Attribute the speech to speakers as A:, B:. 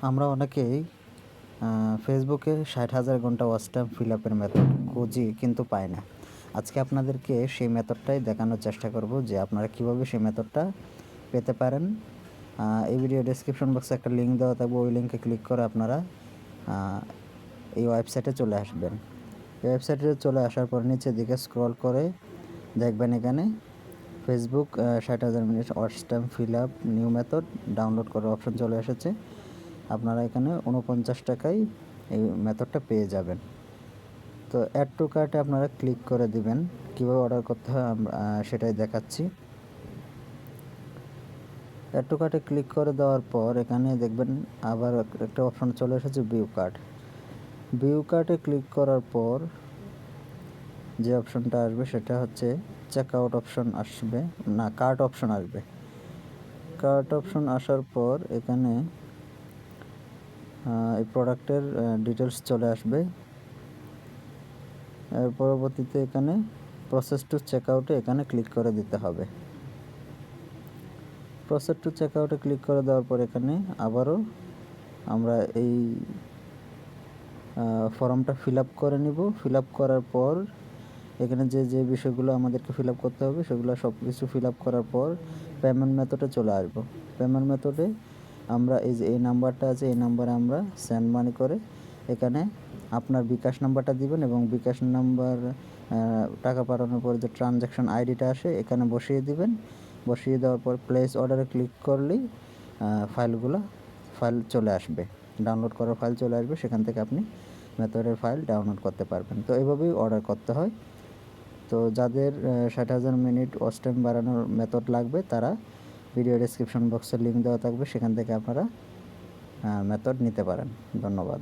A: আমরা অনেকেই ফেসবুকে 60,000 ঘন্টা ওয়াচ টাইম ফিল আপের মেথড খুঁজি কিন্তু পাই না। আজকে আপনাদেরকে সেই মেথডটাই দেখানোর চেষ্টা করব যে আপনারা কীভাবে সেই মেথডটা পেতে পারেন। এই ভিডিও ডেসক্রিপশন বক্সে একটা লিঙ্ক দেওয়া থাকবে, ওই লিঙ্কে ক্লিক করে আপনারা এই ওয়েবসাইটে চলে আসবেন। এই ওয়েবসাইটে চলে আসার পর নিচের দিকে স্ক্রল করে দেখবেন এখানে Facebook 60,000 minute watch time fill up new method download করার অপশন চলে এসেছে। আপনারা এখানে 49 টাকায় এই মেথডটা পেয়ে যাবেন। তো অ্যাড টু কার্টে আপনারা ক্লিক করে দিবেন। কীভাবে অর্ডার করতে হয় সেটাই দেখাচ্ছি। অ্যাড টু কার্টে ক্লিক করে দেওয়ার পর এখানে দেখবেন আবার একটা অপশন চলে এসেছে ভিউ কার্ট। ভিউ কার্টে ক্লিক করার পর যে অপশনটা আসবে সেটা হচ্ছে চেক আউট অপশন আসবে, না কার্ট অপশন আসবে। কার্ট অপশন আসার পর এখানে এই প্রোডাক্টের ডিটেলস চলে আসবে। এর পরবর্তীতে এখানে প্রসেস টু চেক আউটে এখানে ক্লিক করে দিতে হবে। প্রসেস টু চেক আউটে ক্লিক করে দেওয়ার পর এখানে আবারও আমরা এই ফর্মটা ফিল আপ করে নিব। ফিল আপ করার পর এখানে যে বিষয়গুলো আমাদেরকে ফিল আপ করতে হবে সেগুলো সব কিছু ফিল আপ করার পর পেমেন্ট মেথডে চলে আসব। পেমেন্ট মেথডে আমরা এই যে এই নাম্বারটা আছে, এই নাম্বারে আমরা সেন্ড মানি করে এখানে আপনার বিকাশ নাম্বারটা দিবেন এবং বিকাশ নাম্বার টাকা পাঠানোর পর যে ট্রানজ্যাকশন আইডিটা আসে এখানে বসিয়ে দিবেন। বসিয়ে দেওয়ার পর প্লেস অর্ডারে ক্লিক করলেই ফাইল চলে আসবে, ডাউনলোড করার ফাইল চলে আসবে। সেখান থেকে আপনি মেথডের ফাইল ডাউনলোড করতে পারবেন। তো এভাবেই অর্ডার করতে হয়। তো যাদের 60,000 মিনিট ওয়াচ টাইম বাড়ানোর মেথড লাগবে তারা ভিডিও ডেসক্রিপশন বক্সে লিঙ্ক দেওয়া থাকবে, সেখান থেকে আপনারা মেথড নিতে পারেন। ধন্যবাদ।